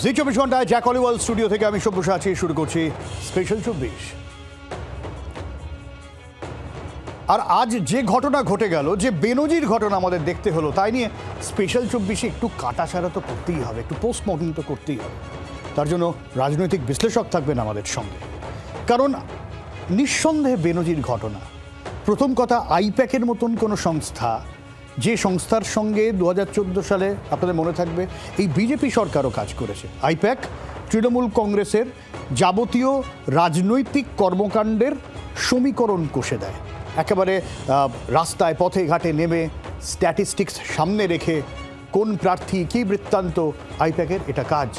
জি 24 ঘন্টায় Jack অলিওয়াল studio থেকে আমি সব্যসাচী আছি, শুরু করছি স্পেশাল 24। আর আজ যে ঘটনা ঘটে গেল, যে বেনজির ঘটনা আমাদের দেখতে হলো, তাই নিয়ে স্পেশাল 24-এ একটু কাটাছাড়া তো করতেই হবে, একটু পোস্টমর্টম তো করতেই হবে। তার জন্য রাজনৈতিক বিশ্লেষক থাকবেন আমাদের সঙ্গে, কারণ নিঃসন্দেহে বেনজির ঘটনা। প্রথম কথা, আইপ্যাকের মতন কোনো সংস্থা, যে সংস্থার সঙ্গে 2014 সালে আপনাদের মনে থাকবে এই বিজেপি সরকারও কাজ করেছে। আইপ্যাক তৃণমূল কংগ্রেসের যাবতীয় রাজনৈতিক কর্মকাণ্ডের সমীকরণ কষে দেয়। একেবারে রাস্তায় পথে ঘাটে নেমে স্ট্যাটিস্টিক্স সামনে রেখে কোন প্রার্থী কী বৃত্তান্ত, আইপ্যাকের এটা কাজ।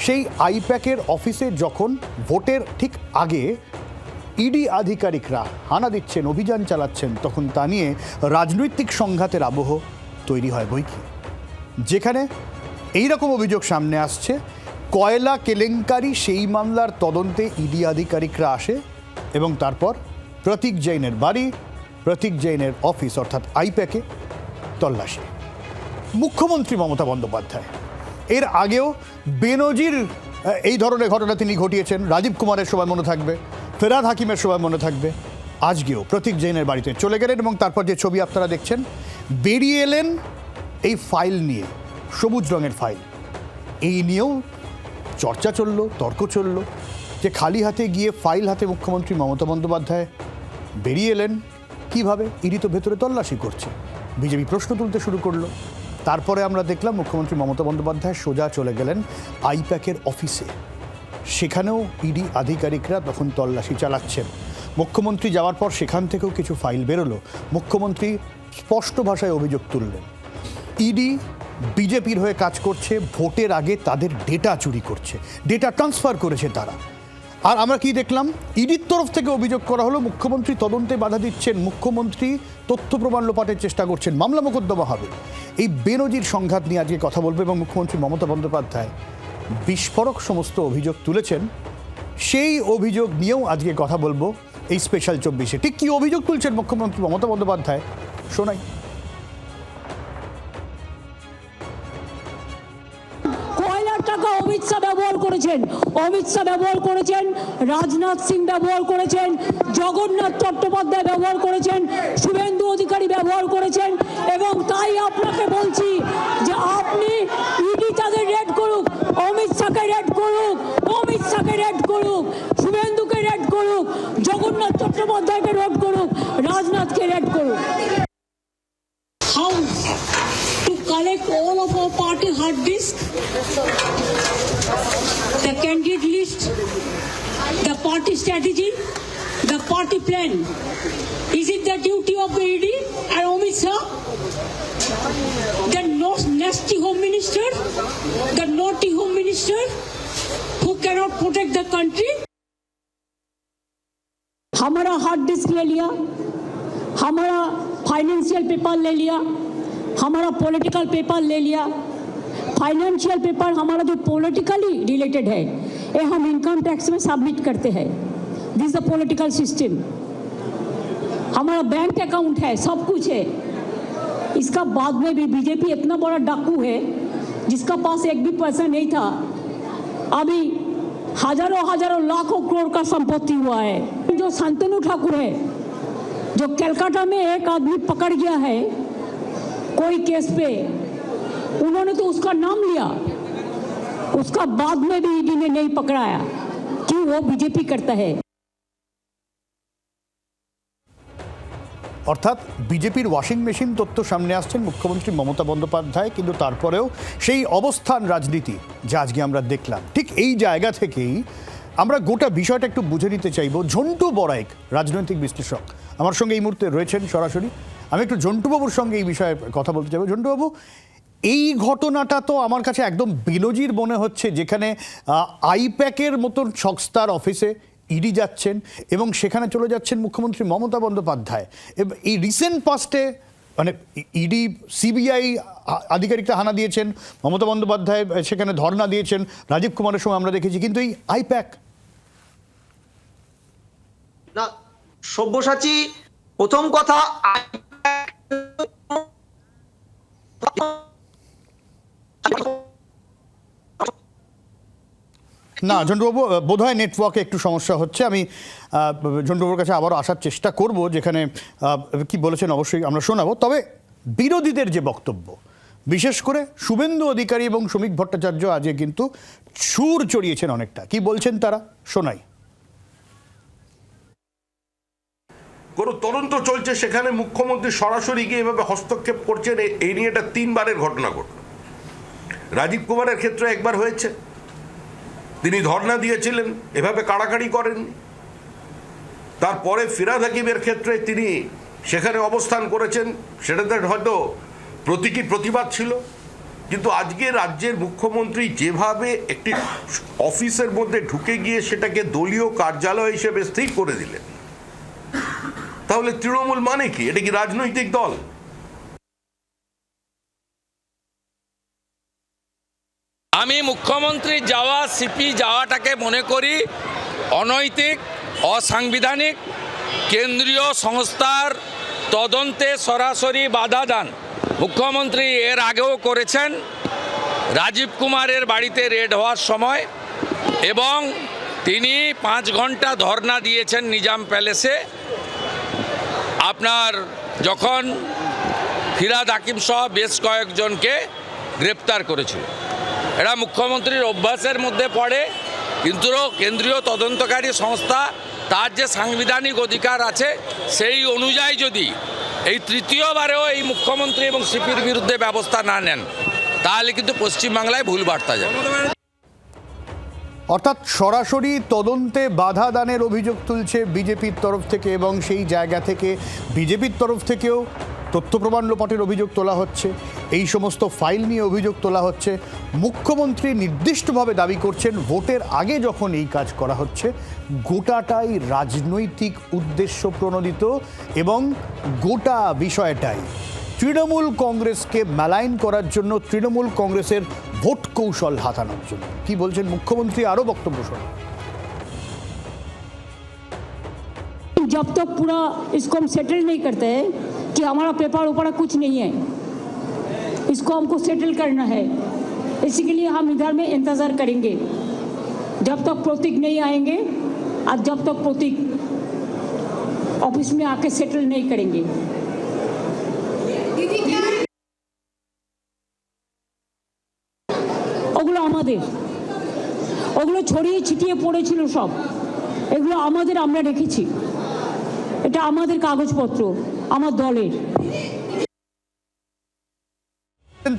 সেই আইপ্যাকের অফিসে যখন ভোটের ঠিক আগে ইডি আধিকারিকরা হানা দিচ্ছেন, অভিযান চালাচ্ছেন, তখন তা নিয়ে রাজনৈতিক সংঘাতের আবহ তৈরি হয় বইকি। যেখানে এই রকম অভিযোগ সামনে আসছে, কয়লা কেলেঙ্কারি সেই মামলার তদন্তে ইডি আধিকারিকরা আসে এবং তারপর প্রতীক জৈনের বাড়ি, প্রতীক জৈনের অফিস অর্থাৎ আইপ্যাকে তল্লাশি। মুখ্যমন্ত্রী মমতা বন্দ্যোপাধ্যায় এর আগেও বেনজির এই ধরনের ঘটনা তিনি ঘটিয়েছেন। রাজীব কুমারের সময় মনে থাকবে, ফেরাদ হাকিমের সময় মনে থাকবে, আজকেও প্রতীক জৈনের বাড়িতে চলে গেলেন এবং তারপর যে ছবি আপনারা দেখছেন, বেরিয়ে এলেন এই ফাইল নিয়ে, সবুজ রঙের ফাইল। এই নিয়েও চর্চা চলল, তর্ক চলল যে খালি হাতে গিয়ে ফাইল হাতে মুখ্যমন্ত্রী মমতা বন্দ্যোপাধ্যায় বেরিয়ে এলেন কীভাবে? ইডি তো ভেতরে তল্লাশি করছে। বিজেপি প্রশ্ন তুলতে শুরু করলো। তারপরে আমরা দেখলাম মুখ্যমন্ত্রী মমতা বন্দ্যোপাধ্যায় সোজা চলে গেলেন আইপ্যাকের অফিসে। সেখানেও ইডি আধিকারিকরা তখন তল্লাশি চালাচ্ছেন। মুখ্যমন্ত্রী যাওয়ার পর সেখান থেকেও কিছু ফাইল বেরোলো। মুখ্যমন্ত্রী স্পষ্ট ভাষায় অভিযোগ তুললেন, ইডি বিজেপির হয়ে কাজ করছে, ভোটের আগে তাদের ডেটা চুরি করছে, ডেটা ট্রান্সফার করেছে তারা। আর আমরা কি দেখলাম? ইডির তরফ থেকে অভিযোগ করা হলো মুখ্যমন্ত্রী তদন্তে বাধা দিচ্ছেন, মুখ্যমন্ত্রী তথ্য প্রমাণ লোপাটের চেষ্টা করছেন, মামলা মোকদ্দমা হবে। এই বেনজির সংঘাত নিয়ে আজকে কথা বলবো এবং মুখ্যমন্ত্রী মমতা বন্দ্যোপাধ্যায় বিস্ফোরক সমস্ত অভিযোগ তুলেছেন, সেই অভিযোগ নিয়েও আজকে কথা বলবো এই স্পেশাল 24-এ। ঠিক কী অভিযোগ তুলছেন মুখ্যমন্ত্রী মমতা বন্দ্যোপাধ্যায়, শোনাই। অমিত শাহ ব্যবহার করেছেন, অমিত শাহ ব্যবহার করেছেন, রাজনাথ সিং ব্যবহার করেছেন, জগন্নাথ চট্টোপাধ্যায় ব্যবহার করেছেন, শুভেন্দু অধিকারী ব্যবহার করেছেন। এবং তাই আপনাকে বলছি যে আপনি ইডি তাদের রেড করুক, অমিত শাহকে রেড করুক, অমিত শাহকে রেড করুক, শুভেন্দুকে রেড করুক, জগন্নাথ চট্টোপাধ্যায়কে রেড করুক, রাজনাথকে রেড করুক। Collect all of our party hard disk, the candidate list, the party strategy, the party plan. Is it the duty of the ED and Amit Shah, the nasty home minister, the naughty home minister who cannot protect the country? हमारा hard disk ले लिया, हमारा financial paper ले लिया, हमारा political paper ले लिया। Financial paper हमारा जो पॉलिटिकली रिलेटेड है, ये हम इनकम टैक्स में सबमिट करते हैं। This the political system. हमारा बैंक अकाउंट है, सब कुछ है। इसका बाद में भी बीजेपी इतना बड़ा डाकू है जिसका पास एक भी पैसा नहीं था, अभी हजारों हजारों लाखों करोड़ का संपत्ति हुआ है। जो शांतनु ठाकुर है, जो कलकत्ता में एक आदमी पकड़ गया है कोई केस पे, उन्होंने तो उसका नाम लिया, उसका बाद में भी ईडी ने नहीं पकड़ाया। क्यों? वो बीजेपी करता है। অর্থাৎ বিজেপির ওয়াশিং মেশিন তথ্য সামনে আসছেন মুখ্যমন্ত্রী মমতা বন্দ্যোপাধ্যায়, কিন্তু তারপরেও সেই অবস্থান রাজনীতি যা আজকে আমরা দেখলাম, ঠিক এই জায়গা থেকেই আমরা গোটা বিষয়টা একটু বুঝে নিতে চাইব। ঝন্টু বড়াইক রাজনৈতিক বিশ্লেষক আমার সঙ্গে এই মুহূর্তে রয়েছেন সরাসরি। আমি একটু ঝন্টুবাবুর সঙ্গে এই বিষয়ে কথা বলতে চাইব। ঝন্টুবাবু, এই ঘটনাটা তো আমার কাছে একদম বেনজির মনে হচ্ছে, যেখানে আইপ্যাকের মতন সংস্থার অফিসে ইডি যাচ্ছেন এবং সেখানে চলে যাচ্ছেন মুখ্যমন্ত্রী মমতা বন্দ্যোপাধ্যায়। এই রিসেন্ট পাস্টে মানে ইডি সিবিআই আধিকারিকরা হানা দিয়েছেন, মমতা বন্দ্যোপাধ্যায় সেখানে ধর্ণা দিয়েছেন, রাজীব কুমারের সময় আমরা দেখেছি, কিন্তু এই আইপ্যাক না। সব্যসাচী, প্রথম কথা, না ঝন্টুবাবু, বোধহয় নেটওয়ার্কে একটু সমস্যা হচ্ছে। আমি ঝন্টুবাবুর কাছে আবারও আসার চেষ্টা করব, যেখানে কি বলেছেন অবশ্যই আমরা শোনাবো। তবে বিরোধীদের যে বক্তব্য, বিশেষ করে শুভেন্দু অধিকারী এবং শ্রমিক ভট্টাচার্য আজকে কিন্তু সুর চড়িয়েছেন অনেকটা। কি বলছেন তারা, শোনাই। কোনো তদন্ত চলছে, সেখানে মুখ্যমন্ত্রী সরাসরি গিয়ে এভাবে হস্তক্ষেপ করছেন, এই নিয়ে এটা 3বারের ঘটনা ঘটল। রাজীব কুমারের ক্ষেত্রে একবার হয়েছে, তিনি ধর্ণা দিয়েছিলেন, এভাবে কাড়াকাড়ি করেন। তারপরে ফিরহাদ হাকিমের ক্ষেত্রে তিনি সেখানে অবস্থান করেছেন, সেটাতে হয়তো প্রতীকী প্রতিবাদ ছিল। কিন্তু আজকে রাজ্যের মুখ্যমন্ত্রী যেভাবে একটি অফিসের মধ্যে ঢুকে গিয়ে সেটাকে দলীয় কার্যালয় হিসেবে স্থির করে দিলেন, তাহলে তৃণমূল মানে কি? এটা কি রাজনৈতিক দল? আমি মুখ্যমন্ত্রী যাওয়া, সিপি যাওয়াটাকে মনে করি অনৈতিক, অসাংবিধানিক, কেন্দ্রীয় সংস্থার তদন্তে সরাসরি বাধা দান মুখ্যমন্ত্রী এর আগেও করেছেন রাজীব কুমারের বাড়িতে রেড হওয়ার সময়, এবং তিনি 5 ঘন্টা ধর্ণা দিয়েছেন নিজাম প্যালেসে। আপনার যখন ফিরহাদ হাকিম সহ বেশ কয়েকজনকে গ্রেপ্তার করেছিল, এটা মুখ্যমন্ত্রীর অভ্যাসের মধ্যে পড়ে। কিন্তু কেন্দ্রীয় তদন্তকারী সংস্থা তার যে সাংবিধানিক অধিকার আছে সেই অনুযায়ী যদি এই তৃতীয়বারেও এই মুখ্যমন্ত্রী এবং সিপির বিরুদ্ধে ব্যবস্থা না নেন, তাহলে কিন্তু পশ্চিমবাংলায় ভুল বার্তা যাবে। অর্থাৎ সরাসরি তদন্তে বাধা দানের অভিযোগ তুলছে বিজেপির তরফ থেকে, এবং সেই জায়গা থেকে বিজেপির তরফ থেকেও তথ্য প্রমাণ লোপাটের অভিযোগ তোলা হচ্ছে, এই সমস্ত ফাইল নিয়ে অভিযোগ তোলা হচ্ছে। মুখ্যমন্ত্রী নির্দিষ্টভাবে দাবি করছেন ভোটের আগে যখন এই কাজ করা হচ্ছে, গোটাটাই রাজনৈতিক উদ্দেশ্য প্রণোদিত, এবং গোটা বিষয়টাই তৃণমূল কংগ্রেসকে ম্যালাইন করার জন্য, তৃণমূল কংগ্রেসের ভোট কৌশল হাতানোর জন্য। কি বলছেন মুখ্যমন্ত্রী, আরও বক্তব্য শোনান। जब तक पूरा इसको हम सेटल नहीं करते हैं कि हमारा पेपर ऊपर कुछ नहीं है, इसको हमको सेटल करना है, इसी के लिए हम इधर में इंतज़ार करेंगे जब तक प्रतीक नहीं आएंगे, और जब तक प्रतीक ऑफिस में आके सेटल नहीं करेंगे। ওগুলো আমাদের, ওগুলো ছড়িয়ে ছিটিয়ে পড়েছিল সব, এগুলো আমাদের, আমরা রেখেছি। এটা আমাদের কাগজপত্র, আমার দলের।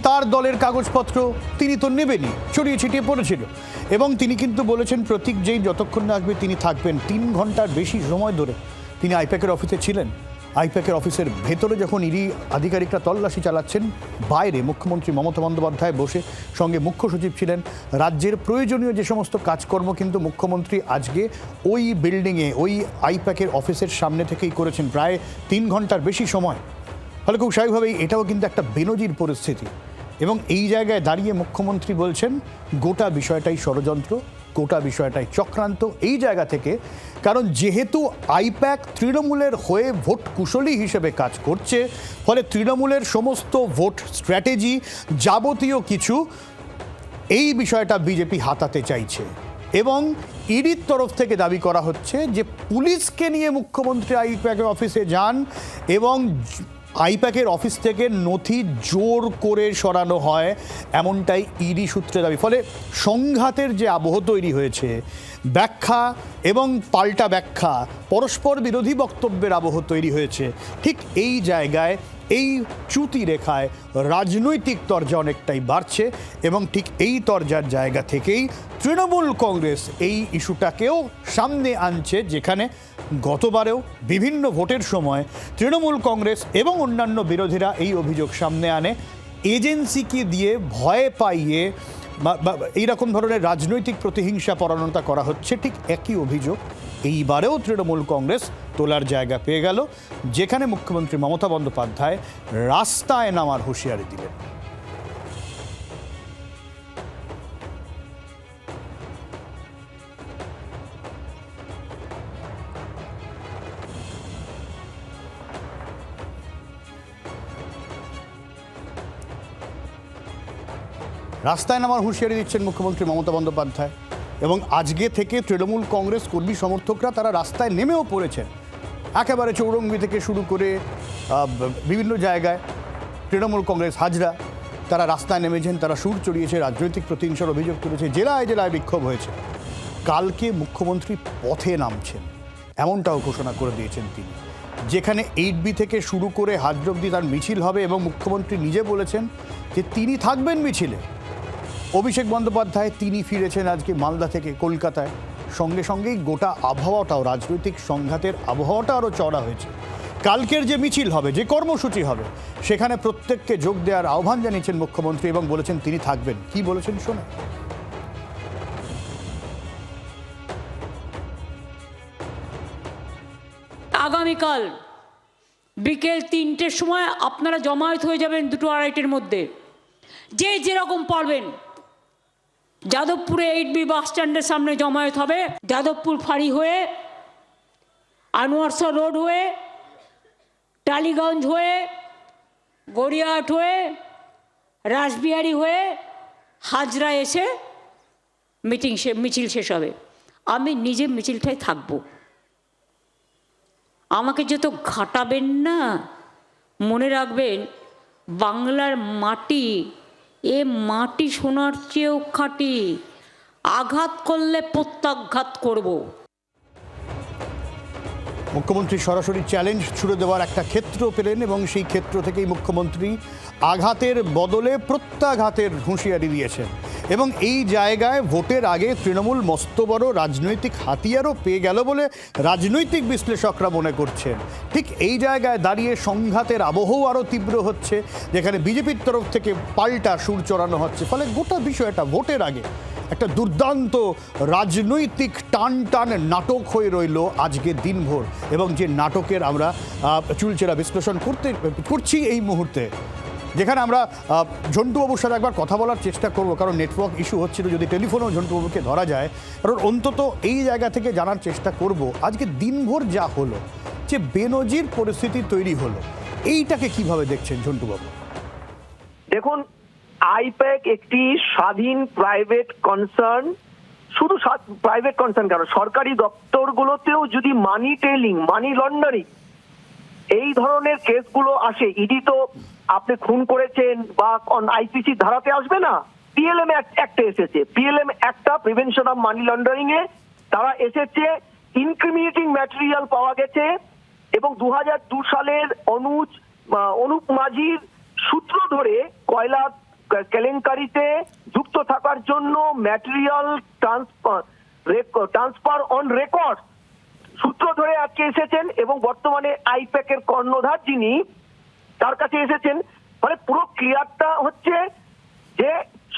তার দলের কাগজপত্র তিনি তো নেবেনই, ছড়িয়ে ছিটিয়ে পড়েছিল। এবং তিনি কিন্তু বলেছেন প্রতীক যেই যতক্ষণ না আসবে তিনি থাকবেন। 3 ঘন্টার বেশি সময় ধরে তিনি আইপ্যাকের অফিসে ছিলেন। আইপ্যাকের অফিসের ভেতরে যখন ইডি আধিকারিকরা তল্লাশি চালাচ্ছেন, বাইরে মুখ্যমন্ত্রী মমতা বন্দ্যোপাধ্যায় বসে, সঙ্গে মুখ্য সচিব ছিলেন। রাজ্যের প্রয়োজনীয় যে সমস্ত কাজকর্ম কিন্তু মুখ্যমন্ত্রী আজকে ওই বিল্ডিংয়ে, ওই আইপ্যাকের অফিসের সামনে থেকেই করেছেন প্রায় 3 ঘন্টার বেশি সময়। ফলে খুব স্বাভাবিকভাবেই এটাও কিন্তু একটা বেনজির পরিস্থিতি। এবং এই জায়গায় দাঁড়িয়ে মুখ্যমন্ত্রী বলছেন গোটা বিষয়টাই ষড়যন্ত্র, গোটা বিষয়টাই চক্রান্ত। এই জায়গা থেকে, কারণ যেহেতু আইপ্যাক তৃণমূলের হয়ে ভোট কুশলী হিসেবে কাজ করছে, ফলে তৃণমূলের সমস্ত ভোট স্ট্র্যাটেজি, যাবতীয় কিছু, এই বিষয়টা বিজেপি হাতাতে চাইছে। এবং ইডির তরফ থেকে দাবি করা হচ্ছে যে পুলিশকে নিয়ে মুখ্যমন্ত্রী আইপ্যাকের অফিসে যান, এবং আইপ্যাকের অফিস থেকে নথি জোর করে সরানো হয়, এমনটাই ইডি সূত্রে দাবি। ফলে সংঘাতের যে আবহ তৈরি হয়েছে, ব্যাখ্যা এবং পাল্টা ব্যাখ্যা, পরস্পর বিরোধী বক্তব্যের আবহ তৈরি হয়েছে, ঠিক এই জায়গায়, এই চ্যুতি রেখায় রাজনৈতিক তরজা অনেকটাই বাড়ছে। এবং ঠিক এই তরজার জায়গা থেকেই তৃণমূল কংগ্রেস এই ইস্যুটাকেও সামনে আনছে, যেখানে গতবারেও বিভিন্ন ভোটের সময় তৃণমূল কংগ্রেস এবং অন্যান্য বিরোধীরা এই অভিযোগ সামনে আনে, এজেন্সিকে দিয়ে ভয় পাইয়ে এইরকম ধরনের রাজনৈতিক প্রতিহিংসা পরায়ণতা করা হচ্ছে। ঠিক একই অভিযোগ এইবারেও তৃণমূল কংগ্রেস তোলার জায়গা পেয়ে গেল, যেখানে মুখ্যমন্ত্রী মমতা বন্দ্যোপাধ্যায় রাস্তায় নামার হুঁশিয়ারি দিলেন। রাস্তায় নামার হুঁশিয়ারি দিচ্ছেন মুখ্যমন্ত্রী মমতা বন্দ্যোপাধ্যায়। এবং আজকে থেকে তৃণমূল কংগ্রেস কর্মী সমর্থকরা তারা রাস্তায় নেমেও পড়েছেন। একেবারে চৌরঙ্গি থেকে শুরু করে বিভিন্ন জায়গায় তৃণমূল কংগ্রেস হাজরা তারা রাস্তায় নেমেছেন, তারা সুর চড়িয়েছে, রাজনৈতিক প্রতিহিংসার অভিযোগ তুলেছে, জেলায় জেলায় বিক্ষোভ হয়েছে। কালকে মুখ্যমন্ত্রী পথে নামছেন এমনটাও ঘোষণা করে দিয়েছেন তিনি, যেখানে 8B থেকে শুরু করে হাজরা অবধি তার মিছিল হবে এবং মুখ্যমন্ত্রী নিজে বলেছেন যে তিনি থাকবেন মিছিলে। অভিষেক বন্দ্যোপাধ্যায় তিনি ফিরেছেন আজকে মালদা থেকে কলকাতায়, সঙ্গে সঙ্গেই গোটা আবহাওয়াটাও, রাজনৈতিক সংঘাতের আবহাওয়াটা আরও চড়া হয়েছে। কালকের যে মিছিল হবে, যে কর্মসূচি হবে, সেখানে প্রত্যেককে যোগ দেওয়ার আহ্বান জানিয়েছেন মুখ্যমন্ত্রী এবং বলেছেন তিনি থাকবেন। কি বলেছেন শোনে। আগামীকাল বিকেল 3টের সময় আপনারা জমায়েত হয়ে যাবেন 2-2:30 মধ্যে, যে যেরকম পারবেন। যাদবপুরে 8B বাস স্ট্যান্ডের সামনে জমায়েত হবে। যাদবপুর ফাঁড়ি হয়ে, আনোয়ারশা রোড হয়ে, টালিগঞ্জ হয়ে, গড়িয়াহাট হয়ে, রাসবিহারি হয়ে হাজরা এসে মিছিল শেষ হবে। আমি নিজে মিছিলটায় থাকবো। আমাকে যত ঘাটাবেন না, মনে রাখবেন বাংলার মাটি, এ মাটি সোনার চেয়েও খাঁটি। আঘাত করলে প্রত্যাঘাত করব। মুখ্যমন্ত্রী সরাসরি চ্যালেঞ্জ ছুড়ে দেওয়ার একটা ক্ষেত্র পেলেন এবং সেই ক্ষেত্র থেকেই মুখ্যমন্ত্রী আঘাতের বদলে প্রত্যাঘাতের হুঁশিয়ারি দিয়েছেন। এবং এই জায়গায় ভোটের আগে তৃণমূল মস্ত বড় রাজনৈতিক হাতিয়ারও পেয়ে গেল বলে রাজনৈতিক বিশ্লেষকরা মনে করছেন। ঠিক এই জায়গায় দাঁড়িয়ে সংঘাতের আবহও আরও তীব্র হচ্ছে, যেখানে বিজেপির তরফ থেকে পাল্টা সুর চড়ানো হচ্ছে। ফলে গোটা বিষয়টা ভোটের আগে একটা দুর্দান্ত রাজনৈতিক টান টান নাটক হয়ে রইল আজকে দিনভর। এবং যে নাটকের আমরা চুলচেরা বিশ্লেষণ করছি এই মুহূর্তে, যেখানে আমরা ঝন্টুবাবুর সাথে একবার কথা বলার চেষ্টা করব, কারণ নেটওয়ার্ক ইস্যু হচ্ছিল, যদি টেলিফোনেও ঝন্টুবাবুকে ধরা যায়, কারণ অন্তত এই জায়গা থেকে জানার চেষ্টা করব আজকে দিনভর যা হলো, যে বেনজির পরিস্থিতি তৈরি হলো, এইটাকে কিভাবে দেখছেন ঝন্টুবাবু? দেখুন, আইপ্যাক একটি স্বাধীন প্রাইভেট কনসার্ন। শুধু প্রাইভেট কনসার্ন কেন, সরকারি দপ্তরগুলোতেও যদি মানি টেইলিং, মানি লন্ডারিং এই ধরনের কেসগুলো আসে, ইডি তো আপনি খুন করেছেন বা আইপিসি ধারাতে আসবে না, পিএলএম অ্যাক্টে এসেছে। পিএলএম অ্যাক্টটা প্রিভেনশন অফ মানি লন্ডারিং এ তারা এসেছে। ইনক্রিমিনেটিং ম্যাটেরিয়াল পাওয়া গেছে এবং 2002 সালের অনুপ মাঝির সূত্র ধরে কয়লা কেলেঙ্কারিতে যুক্ত থাকার জন্য ম্যাটেরিয়াল ট্রান্সফার অন রেকর্ড সূত্র ধরে আজকে এসেছেন এবং বর্তমানে আইপ্যাকের কর্ণধার যিনি, তার কাছে এসেছেন। মানে পুরো ক্লিয়ারটা হচ্ছে যে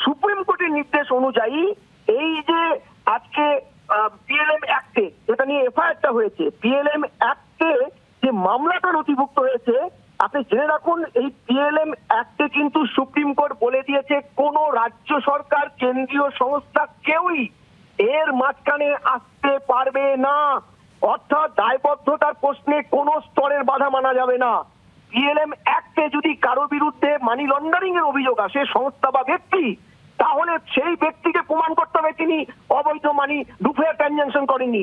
সুপ্রিম কোর্টের নির্দেশ অনুযায়ী এই যে আজকে পিএলএম অ্যাক্টে যেটা নিয়ে এফআইআরটা হয়েছে, পিএলএম অ্যাক্টে যে মামলাটা নথিভুক্ত হয়েছে, আপনি জেনে রাখুন এই পিএলএম অ্যাক্টে কিন্তু সুপ্রিম কোর্ট বলে দিয়েছে কোন রাজ্য সরকার, কেন্দ্রীয় সংস্থা কেউই এর মাঝখানে আসতে পারবে না। অর্থাৎ দায়বদ্ধতার প্রশ্নে কোনো স্তরের বাধা মানা যাবে না। পিএলএম অ্যাক্টে যদি কারো বিরুদ্ধে মানি লন্ডারিং এর অভিযোগ আসে, সংস্থা বা ব্যক্তি, তাহলে সেই ব্যক্তিকে প্রমাণ করতে হবে তিনি অবৈধ মানি রুফেয়ার ট্রানজাকশন করেননি।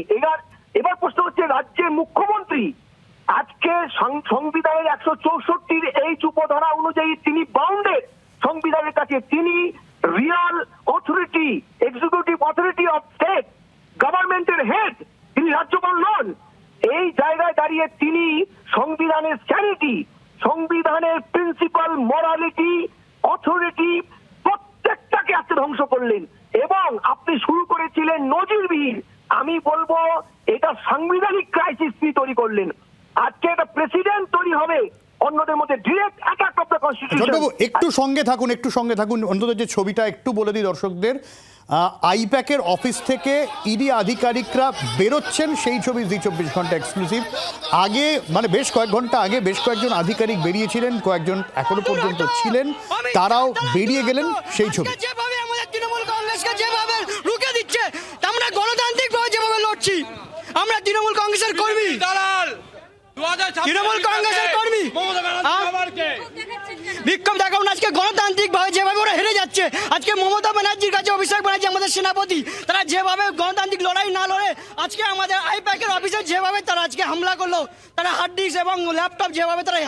এবার প্রশ্ন হচ্ছে, রাজ্যের মুখ্যমন্ত্রী আজকে সংবিধানের 164 এই উপধারা অনুযায়ী তিনি বাউন্ডেড সংবিধানের কাছে। তিনি Real authority, executive authority of state, গভর্নমেন্টের হেড, তিনি রাজ্যপাল নন। এই জায়গায় দাঁড়িয়ে তিনি সংবিধানের স্যানিটি, সংবিধানের প্রিন্সিপাল, মরালিটি, অথরিটি প্রত্যেকটাকে আজকে ধ্বংস করলেন এবং আপনি শুরু করেছিলেন নজিরবিহীন, আমি বলবো এটা সাংবিধানিক ক্রাইসিস তৈরি করলেন। আজকে একটা প্রেসিডেন্ট তৈরি হবে অন্যদের মধ্যে direct attack of the constitution. একটু সঙ্গে থাকুন অন্তত যে ছবিটা একটু বলে দিই দর্শকদের। আইপ্যাকের অফিস থেকে ইডি আধিকারিকরা বেরোচ্ছেন, সেই ছবি জি 24 ঘন্টা এক্সক্লুসিভ। আগে মানে বেশ কয়েক ঘন্টা আগে বেশ কয়েকজন আধিকারিক বেরিয়েছিলেন, কয়েকজন এখনো পর্যন্ত ছিলেন, তারাও বেরিয়ে গেলেন, সেই ছবি। যেভাবে আমাদের তৃণমূল কংগ্রেসকে যেভাবে রুখে দিচ্ছে, আমরা গণতান্ত্রিকভাবে যেভাবে লড়ছি, আমরা তৃণমূল কংগ্রেসের কর্মী, তৃণমূল কংগ্রেসের কর্মী বিক্ষোভ দেখাউন। আজকে গণতান্ত্রিক ভাবে যেভাবে ওরা হেরে যাচ্ছে, আজকে মমতা ব্যানার্জির কাছে, অভিষেক ব্যানার্জি আমাদের আমাদের সেনাপতি, তারা যেভাবে গণতান্ত্রিক লড়াই না লড়ে আজকে আমাদের আইপ্যাকের অফিসে যেভাবে তারা আজকে হামলা করলো, তারা হার্ড ডিস্ক এবং ল্যাপটপ যেভাবে তারা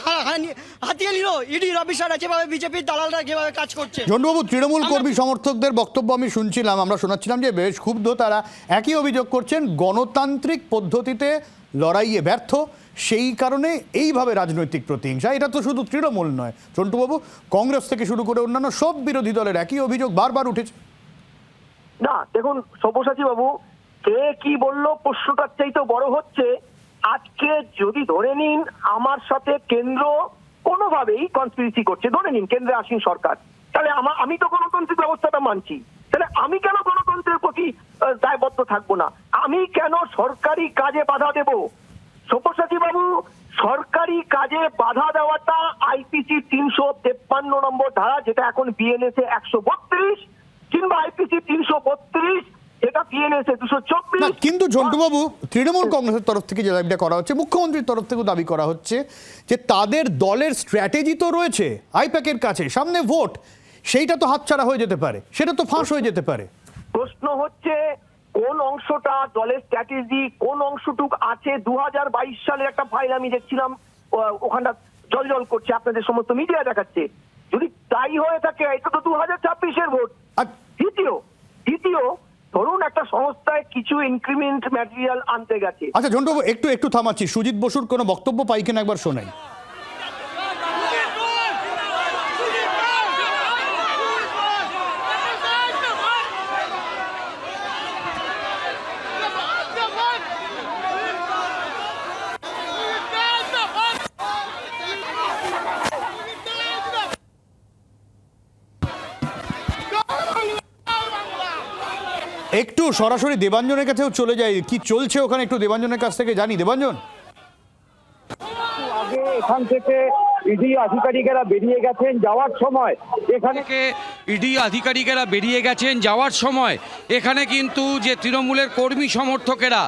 হাতিয়ে নিল, ইডির অফিসাররা যেভাবে, বিজেপির দালালরা যেভাবে কাজ করছে। ঝন্টুবাবু, তৃণমূল কর্মী সমর্থকদের বক্তব্য আমি শুনছিলাম, আমরা শোনাচ্ছিলাম যে বেশ ক্ষুব্ধ তারা। একই অভিযোগ করছেন, গণতান্ত্রিক পদ্ধতিতে লড়াইয়ে ব্যর্থ, সেই কারণে এইভাবে রাজনৈতিক প্রতিহিংসা। এটা তো শুধু তৃণমূল নয় ঝন্টুবাবু, কংগ্রেস থেকে শুরু করে অন্যান্য সব বিরোধী দলের একই অভিযোগ বারবার উঠেছে। না দেখুন সব্যসাচী বাবু, কে কি বললো প্রশ্নটার চাইতে বড় হচ্ছে, আজকে যদি ধরে নিন আমার সাথে কেন্দ্র কোনোভাবেই কনস্পিরেসি করছে, ধরে নিন কেন্দ্রে আসীন সরকার, তাহলে আমি তো গণতান্ত্রিক ব্যবস্থাটা মানছি, তাহলে আমি কেন গণতন্ত্রের প্রতি দায়বদ্ধ থাকবো না? আমি কেন সরকারি কাজে বাধা দেব? সব্যসাচী বাবু, সরকারি কাজে বাধা দেওয়াটা আইপিসি 353 নম্বর ধারা, যেটা এখন বিএনএস 132, কিংবা আইপিসি 332 যেটা বিএনএস 224। কিন্তু ঝন্টুবাবু, তৃণমূল কংগ্রেসের তরফ থেকে যে দাবিটা করা হচ্ছে, মুখ্যমন্ত্রীর তরফ থেকেও দাবি করা হচ্ছে যে তাদের দলের স্ট্র্যাটেজি তো রয়েছে আইপ্যাকের কাছে, সামনে ভোট, সেইটা তো হাতছাড়া হয়ে যেতে পারে, সেটা তো ফাঁস হয়ে যেতে পারে। প্রশ্ন হচ্ছে কোন অংশটা দলের স্ট্র্যাটেজি, কোন অংশটুক আছে। 2022 সালের একটা ফাইল আমি দেখছিলাম, ওখানটা জল করছে, আপনাদের সমস্ত মিডিয়া দেখাচ্ছে। যদি তাই হয়ে থাকে, এটা তো 2026-এর ভোট। দ্বিতীয় ধরুন একটা সংস্থায় কিছু ইনক্রিমেন্ট ম্যাটেরিয়াল আনতে গেছে। আচ্ছা ঝন্টুবাবু, একটু থামাচ্ছি, সুজিত বসুর কোনো বক্তব্য পাই কিনা একবার শোনাই। একটু সরাসরি দেবাঞ্জনের কাছেও চলে যাই, কি চলছে ওখানে একটু দেবাঞ্জনের কাছ থেকে জানি। দেবাঞ্জন, আগে এখান থেকে ইডি আধিকারিকেরা বেরিয়ে গেছেন যাওয়ার সময় এখানে কিন্তু যে তৃণমূলের কর্মী সমর্থকেরা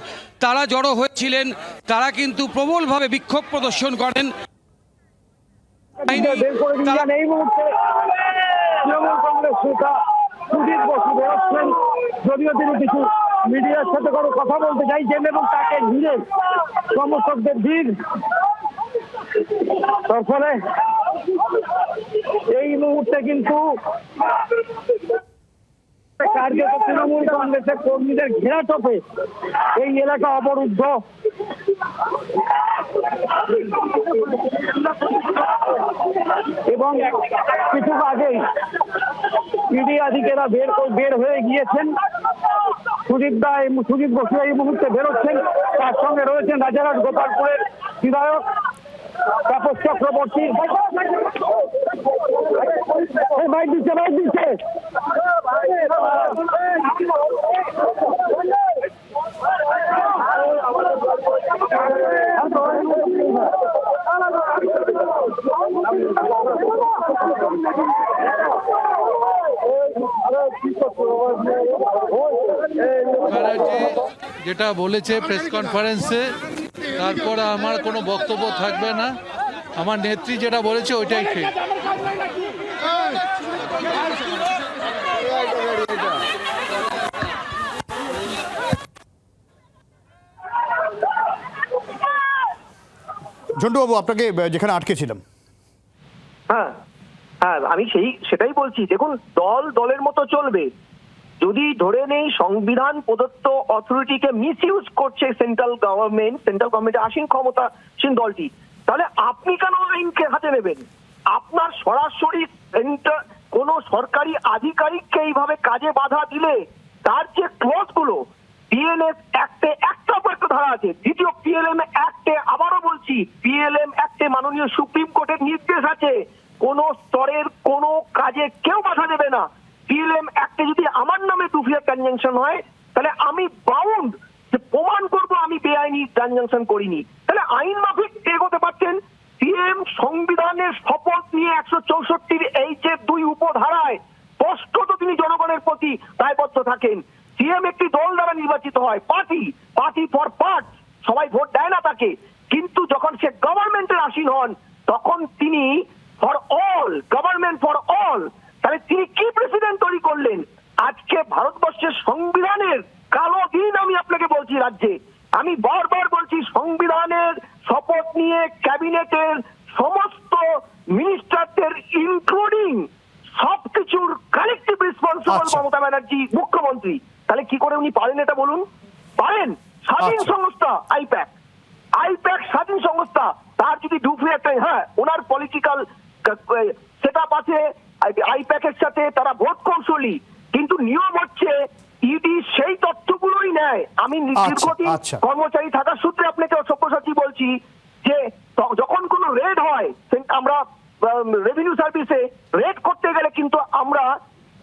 তারা জড়ো হয়েছিলেন, তারা কিন্তু প্রবলভাবে বিক্ষোভ প্রদর্শন করেন। এই মুহূর্তে তৃণমূল কংগ্রেস নেতা সুজিত বসু বেরোচ্ছেন, যদিও তিনি কিছু মিডিয়ার সাথে কোনো কথা বলতে চাইছেন এবং তাকে ঘিরে সমর্থকদের ভিড়। তার ফলে এই মুহূর্তে কিন্তু কার্যত তৃণমূল কংগ্রেসের কর্মীদের ঘেরাটোপে এই এলাকা অবরুদ্ধ। এবং কিছু আগেই ইডি আধিকারিকেরা বের হয়ে গিয়েছেন। সুজিত বসু এই মুহূর্তে বেরোচ্ছেন, তার সঙ্গে রয়েছেন রাজারহাট গোপালপুরের বিধায়ক তাপস চক্রবর্তী। বাইক দিচ্ছে যেটা বলেছে প্রেস কনফারেন্সে, তারপরে আমার কোনো বক্তব্য থাকবে না। আমার নেত্রী যেটা বলেছে ওইটাই ঠিক। ঝন্টুবাবু, আপনাকে যেখানে আটকে ছিলাম। হ্যাঁ, আমি সেটাই বলছি। দেখুন, দলের মতো চলবে। যদি ধরে নেই সংবিধান প্রদত্ত অথরিটিকে মিসইউজ করছে সেন্ট্রাল গভর্নমেন্টের আসীন ক্ষমতাসীন দলটি, তাহলে আপনি কেন আইনকে হাতে নেবেন? আপনার সরাসরি কোন সরকারি আধিকারিককে এইভাবে কাজে বাধা দিলে তার যে ক্লজ গুলো বিএনএস অ্যাক্টে একটা ধারা আছে, দ্বিতীয় পিএলএম অ্যাক্টে, আবারও বলছি পিএলএম অ্যাক্টে মাননীয় সুপ্রিম কোর্টের নির্দেশ আছে, কোন স্তরের কোন কাজে কেউ বাধা দেবে না। পিএলএম অ্যাক্টে যদি আমার নামে ডুপ্লিকেট ট্রানজাকশন হয়, তাহলে আমি বাউন্ড যে প্রমাণ করব আমি বেআইনি ট্রানজাকশন করিনি। তাহলে আইন মাফিক এগোতে পারছেন। সিএম সংবিধানের শপথ নিয়ে 164(h)(2) উপধারায় স্পষ্টত তিনি জনগণের প্রতি দায়বদ্ধ থাকেন। সিএম একটি দল দ্বারা নির্বাচিত হয়, পার্টি ফর পার্ট, সবাই ভোট দেয় না তাকে, কিন্তু যখন সে গভর্নমেন্টের আসীন হন তখন তিনি for all, government for all. তাহলে তিনি কি প্রেসিডেন্ট তৈরি করলেন? আজকে ভারতবর্ষের উজ্জ্বল আচ্ছা। মমতা ব্যানার্জি মুখ্যমন্ত্রী, তাহলে কি করে উনি পারেন এটা বলুন? পারেন? স্বাধীন আচ্ছা। সংস্থা আইপ্যাক স্বাধীন সংস্থা, তার যদি ডুপ্লিকেট, হ্যাঁ ওনার পলিটিক্যাল সেটআপ আছে আইপ্যাকের সাথে, তারা ভোট কৌশলী, কিন্তু নিয়ম হচ্ছে ইডি সেই তথ্যগুলোই নেয়। আমি দীর্ঘদিন আচ্ছা। কর্মচারী থাকার সূত্রে আপনাকে সব্যসাচী বলছি যে যখন কোনো রেড হয়, আমরা রেভিনিউ সার্ভিসে রেড করতে গেলে কিন্তু আমরা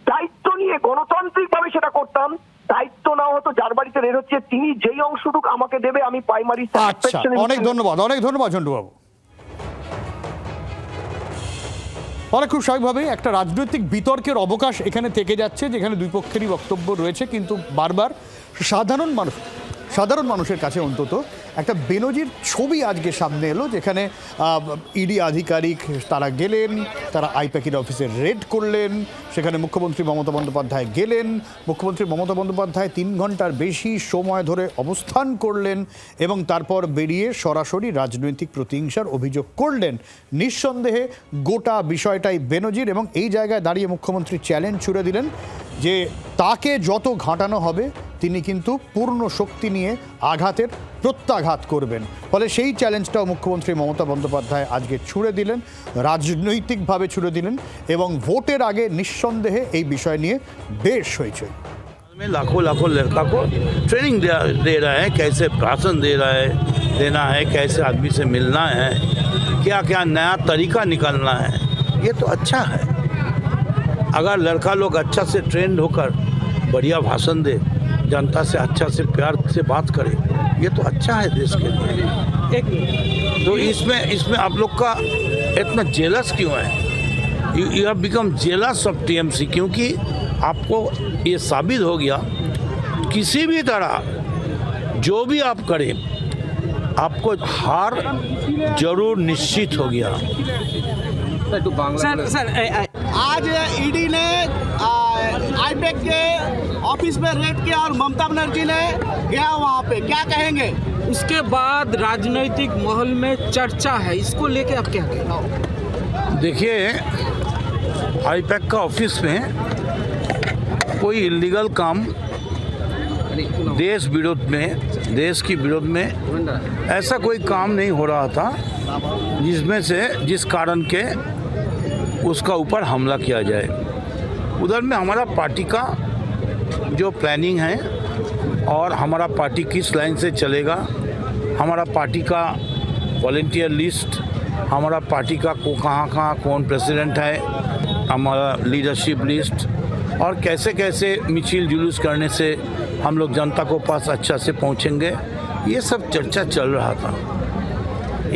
দায়িত্ব নিয়ে গণতান্ত্রিক ভাবে সেটা করতাম। দায়িত্ব না হতো, যার বাড়িতে রেড হচ্ছে তিনি যেই অংশটুকু আমাকে দেবে আমি প্রাইমারি আচ্ছা, অনেক ধন্যবাদ ঝন্টুবাবু। ফলে খুব স্বাভাবিকভাবে একটা রাজনৈতিক বিতর্কের অবকাশ এখানে থেকে যাচ্ছে, যেখানে দুই পক্ষেরই বক্তব্য রয়েছে, কিন্তু বারবার সাধারণ মানুষের কাছে অন্তত একটা বেনজির ছবি আজকে সামনে এলো, যেখানে ইডি আধিকারিক তারা গেলেন, তারা আইপ্যাকের অফিসে রেড করলেন, সেখানে মুখ্যমন্ত্রী মমতা বন্দ্যোপাধ্যায় গেলেন। মুখ্যমন্ত্রী মমতা বন্দ্যোপাধ্যায় 3 ঘন্টার বেশি সময় ধরে অবস্থান করলেন এবং তারপর বেরিয়ে সরাসরি রাজনৈতিক প্রতিহিংসার অভিযোগ করলেন। নিঃসন্দেহে গোটা বিষয়টাই বেনজির, এবং এই জায়গায় দাঁড়িয়ে মুখ্যমন্ত্রী চ্যালেঞ্জ ছুড়ে দিলেন যে তাকে যত ঘাঁটানো হবে তিনি কিন্তু পূর্ণ শক্তি নিয়ে প্রত্যাঘাত করবেন। ফলে সেই চ্যালেঞ্জটাও মুখ্যমন্ত্রী মমতা বন্দ্যোপাধ্যায় আজকে ছুড়ে দিলেন, রাজনৈতিকভাবে ছুড়ে দিলেন, এবং ভোটের আগে নিঃসন্দেহে এই বিষয় নিয়ে বেশ হয়েছে। में लाखों लड़का को ट्रेनिंग दे रहा है, कैसे भाषण देना है, कैसे आदमी से मिलना है, क्या क्या नया तरीका निकालना है। ये तो अच्छा है। अगर लड़का लोग अच्छा से ट्रेंड होकर बढ़िया भाषण दे, जनता से अच्छा से प्यार से बात करे, ये तो अच्छा है देश के लिए। तो इसमें आप लोग का इतना जेलस क्यों है? You have become jealous of TMC, क्योंकि आपको ये साबित हो गया किसी भी तरह जो भी आप करें आपको हार जरूर निश्चित हो गया। सर आज ईडी ने आईपैक के ऑफिस में रेड किया और ममता बनर्जी ने गया वहाँ पे, क्या कहेंगे? उसके बाद राजनीतिक माहौल में चर्चा है, इसको लेके आप क्या कहेंगे? देखिए, आईपैक का ऑफिस में कोई इलीगल काम देश की विरोध में ऐसा कोई काम नहीं हो रहा था जिस कारण के उसका ऊपर हमला किया जाए। उधर में हमारा पार्टी का जो प्लानिंग है और हमारा पार्टी किस लाइन से चलेगा, हमारा पार्टी का वॉलंटियर लिस्ट, हमारा पार्टी का कहाँ कौन प्रेसिडेंट है, हमारा लीडरशिप लिस्ट, और कैसे कैसे मिছিল जुलूस करने से हम लोग जनता को पास अच्छा से पहुंचेंगे, ये सब चर्चा चल रहा था।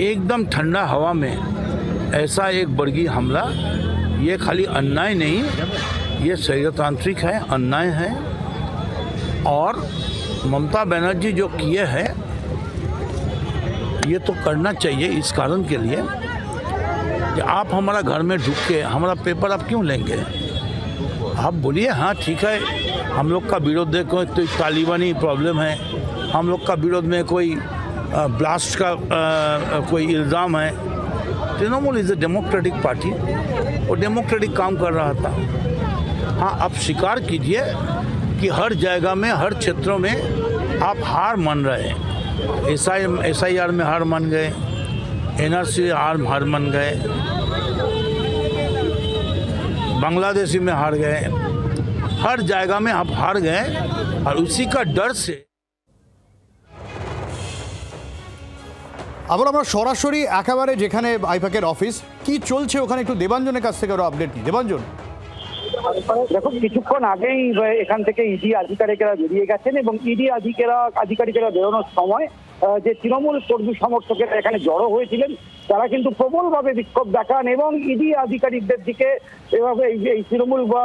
एकदम ठंडा हवा में ऐसा एक बर्गी हमला, ये खाली अन्याय नहीं, ये षड्यंत्रात्मक है, अन्याय है। और ममता बनर्जी जो किए हैं ये तो करना चाहिए इस कारण के लिए कि आप हमारा घर में ढुक के हमारा पेपर आप क्यों लेंगे? आप बोलिए हाँ ठीक है, हम लोग का विरोध देखो तो तालिबानी प्रॉब्लम है, हम लोग का विरोध में कोई ब्लास्ट का कोई इल्ज़ाम है। Trinamool is a democratic party, वो डेमोक्रेटिक काम कर रहा था। हाँ, आप स्वीकार कीजिए कि हर जगह में हर क्षेत्रों में आप हार मान रहे हैं। SIR में हार मान गए, NRC हार मान गए, बांग्लादेशी में हार गए, हर जगह में आप हार गए, और उसी का डर से আবার আমরা সরাসরি একেবারে যেখানে আইপ্যাকের অফিস কি চলছে ওখানে একটু দেবাঞ্জনের কাছ থেকে আরো আপডেট নিই। দেবাঞ্জন, দেখো কিছুক্ষণ আগেই এখান থেকে ইডি আধিকারিকেরা বেরিয়ে গেছেন এবং ইডি আধিকারিকেরা বেরোনোর সময় যে তৃণমূল কর্মী সমর্থকেরা এখানে জড়ো হয়েছিলেন তারা কিন্তু প্রবলভাবে বিক্ষোভ দেখান এবং ইডি আধিকারিকদের দিকে এভাবে এই তৃণমূল বা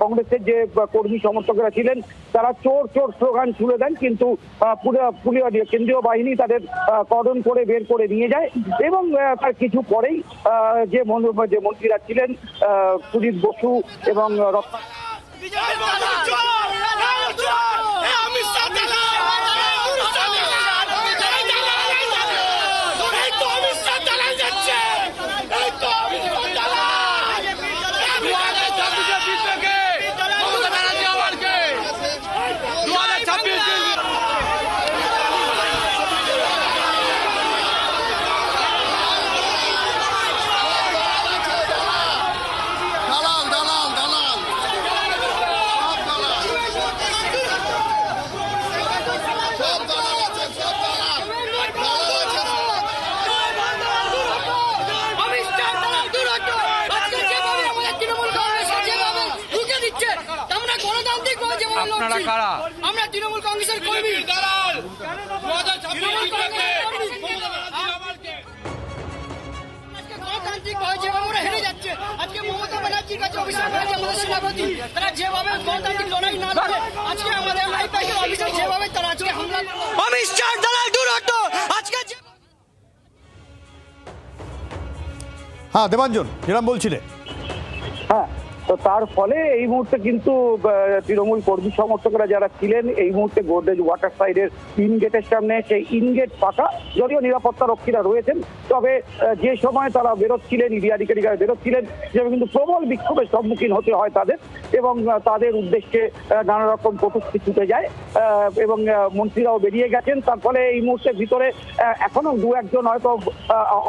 কংগ্রেসের যে কর্মী সমর্থকেরা ছিলেন তারা চোর চোর স্লোগান ছুড়ে দেন, কিন্তু কেন্দ্রীয় বাহিনী তাদের কর্ডন করে বের করে নিয়ে যায় এবং তার কিছু পরেই যে মন্ত্রীরা ছিলেন সুদীপ বসু এবং রত্না আপনারা কারা? আমরা তৃণমূল কংগ্রেসের কর্মী। গণতান্ত্রিক যেভাবে ওরা হেরে যাচ্ছে, আজকে মমতা ব্যানার্জির কাছে অভিযোগ করেছে আমাদের সেনাপতি, তারা যেভাবে গণতান্ত্রিক লড়াই না করে আজকে আমাদের আইপ্যাকের অফিসার যেভাবে তারা আজকে হামলা করলো। অমিত শাহ দালাল দূর হতো আজকে। হ্যাঁ দেবাঞ্জন, যেরকম বলছিলেন। হ্যাঁ, তো তার ফলে এই মুহূর্তে কিন্তু তৃণমূল কর্মী সমর্থকরা যারা ছিলেন এই মুহূর্তে গোদরেজ ওয়াটার সাইডের ইনগেটের সামনে, সেই ইনগেট ফাঁকা, যদিও নিরাপত্তা রক্ষীরা রয়েছেন, তবে যে সময় তারা বেরোচ্ছিলেন, ইডি আধিকারিকরা বেরোচ্ছিলেন, সেটা কিন্তু প্রবল বিক্ষোভের সম্মুখীন হতে হয় তাদের, এবং তাদের উদ্দেশ্যে নানা রকম কটূক্তি ছুটে যায় এবং মন্ত্রীরাও বেরিয়ে গেছেন। তার ফলে এই মুহূর্তে ভিতরে এখনো দু একজন হয়তো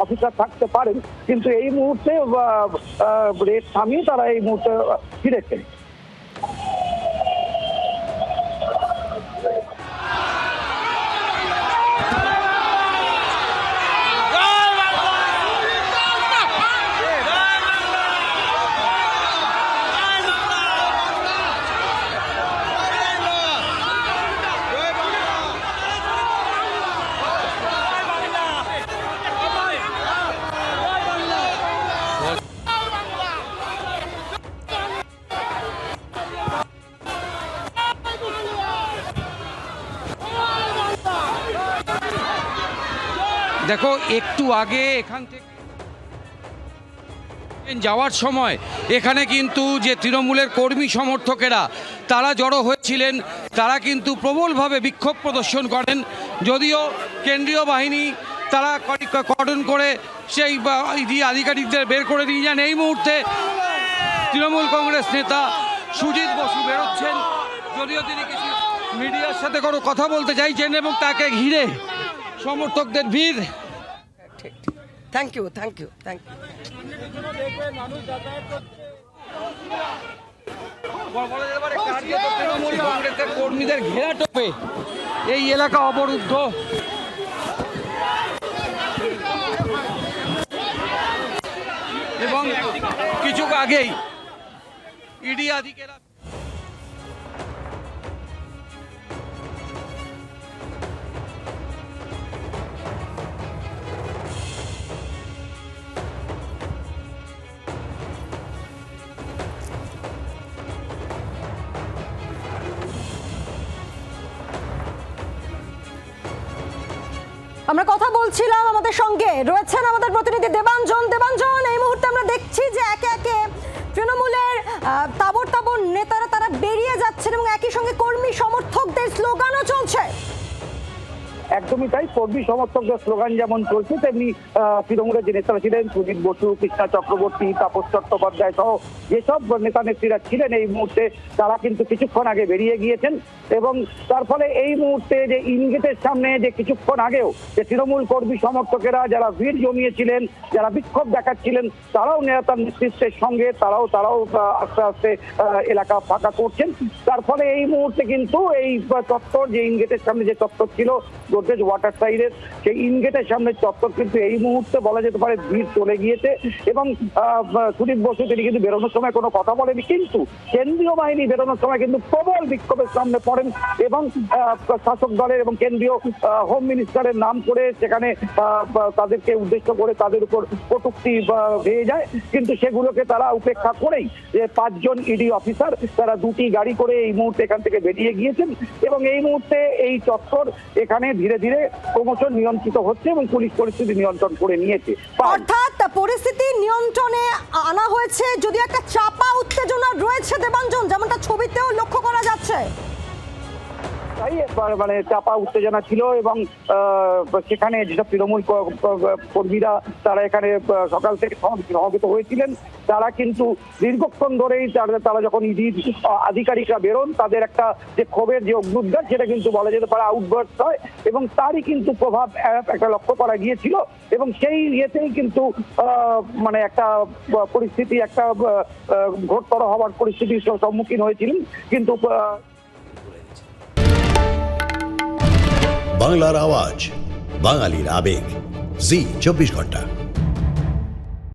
অফিসার থাকতে পারেন, কিন্তু এই মুহূর্তে রেড থামিয়ে তারা এই মুহূর্তে ফিরেছেন। দেখো, একটু আগে এখান থেকে যাওয়ার সময় এখানে কিন্তু যে তৃণমূলের কর্মী সমর্থকেরা তারা জড়ো হয়েছিলেন, তারা কিন্তু প্রবলভাবে বিক্ষোভ প্রদর্শন করেন। যদিও কেন্দ্রীয় বাহিনী তারা কর্ডন করে সেই ইডি আধিকারিকদের বের করে দিয়ে যান। এই মুহূর্তে তৃণমূল কংগ্রেস নেতা সুজিত বসু বেরোচ্ছেন, যদিও তিনি কিছু মিডিয়ার সাথে কোনো কথা বলতে চাইছেন, এবং তাকে ঘিরে সমর্থকদের ভিড়। Thank you, thank you, thank you. Trinamool কংগ্রেসের কর্মীদের ঘেরা টোপে এই এলাকা অবরুদ্ধ। এবং কিছু আগেই ইডি আধিকারিকরা আমরা কথা বলছিলাম, আমাদের সঙ্গে রয়েছেন আমাদের প্রতিনিধি দেবাঞ্জন। দেবাঞ্জন, এই মুহূর্তে আমরা দেখছি যে একে একে তৃণমূলের তাবড় তাবড় নেতারা তারা বেরিয়ে যাচ্ছেন এবং একই সঙ্গে কর্মী সমর্থকদের স্লোগানও চলছে। একদমই তাই, কর্মী সমর্থকদের স্লোগান যেমন চলছে, তেমনি তৃণমূলের যে নেতারা ছিলেন, সুজিত বসু, কৃষ্ণা চক্রবর্তী, তাপস চট্টোপাধ্যায় সহ যেসব নেতা নেত্রীরা ছিলেন এই মুহূর্তে, তারা কিন্তু কিছুক্ষণ আগে বেরিয়ে গিয়েছেন। এবং তার ফলে এই মুহূর্তে যে ইনগেটের সামনে যে কিছুক্ষণ আগেও যে তৃণমূল কর্মী সমর্থকেরা যারা ভিড় জমিয়েছিলেন, যারা বিক্ষোভ দেখাচ্ছিলেন, তারাও নেতার নেতৃত্বের সঙ্গে তারাও আস্তে আস্তে এলাকা ফাঁকা করছেন। তার ফলে এই মুহূর্তে কিন্তু এই চত্বর, যে ইনগেটের সামনে যে চত্বর ছিল গোদরেজ ওয়াটার সাইডের, সেই ইনগেটের সামনে চত্বর কিন্তু এই মুহূর্তে বলা যেতে পারে ভিড় চলে গিয়েছে। এবং সুদীপ বসু তিনি কিন্তু বেরোনোর সময় কোনো কথা বলেনি, কিন্তু কেন্দ্রীয় বাহিনী বেরোনোর সময় কিন্তু প্রবল বিক্ষোভের সামনে পড়েন এবং শাসক দলের এবং কেন্দ্রীয় হোম মিনিস্টারের নাম করে সেখানে তাদেরকে উদ্দেশ্য করে তাদের উপর কটূক্তি হয়ে যায়। কিন্তু সেগুলোকে তারা উপেক্ষা করেই যে 5 জন ইডি অফিসার তারা 2টি গাড়ি করে এই মুহূর্তে এখান থেকে বেরিয়ে গিয়েছেন। এবং এই মুহূর্তে এই চত্বর এখানে ধীরে ধীরে ক্রমশ নিয়ন্ত্রিত হচ্ছে এবং পুলিশ পরিস্থিতি নিয়ন্ত্রণ করে নিয়েছে। অর্থাৎ পরিস্থিতি নিয়ন্ত্রণে আনা হয়েছে, যদিও একটা চাপা উত্তেজনা রয়েছে দেবাঞ্জন, যেমনটা ছবিতেও লক্ষ্য করা যাচ্ছে। তাই মানে চাপা উত্তেজনা ছিল এবং সেখানে যেসব তৃণমূল কর্মীরা তারা এখানে সকাল থেকে সমবেত হয়েছিলেন, তারা কিন্তু দীর্ঘক্ষণ ধরেই তারা যখন ইডি আধিকারিকরা বেরোন, তাদের একটা যে ক্ষোভের যে অগ্নুদ্গার, সেটা কিন্তু বলা যেতে পারে আউটবার্স্ট হয় এবং তারই কিন্তু প্রভাব একটা লক্ষ্য করা গিয়েছিল। এবং সেই ইয়েতেই কিন্তু মানে একটা পরিস্থিতি, একটা ঘোরতর হওয়ার পরিস্থিতির সম্মুখীন হয়েছিলেন। কিন্তু বাংলার আওয়াজ, বাঙালির আবেগ, জি 24 ঘন্টা।